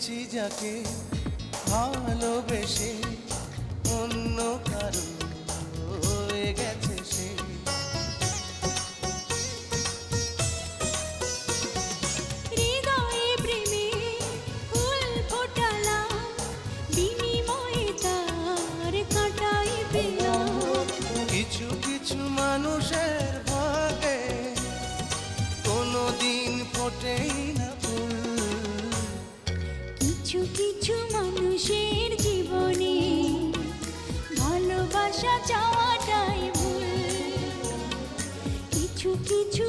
পেয়েছি যাকে ভালোবেসে অন্য কারো হয়ে গেছে সে। হৃদয়ে প্রেমে ফুল ফোটালাম, বিনিময়ে তার কাঁটাই পেলাম। কিছু কিছু মানুষের ভাগে কোনোদিন ফোটেই না ফুল। কিছু কিছু মানুষের জীবনে ভালোবাসা চাওয়াটাই ভুল। কিছু কিছু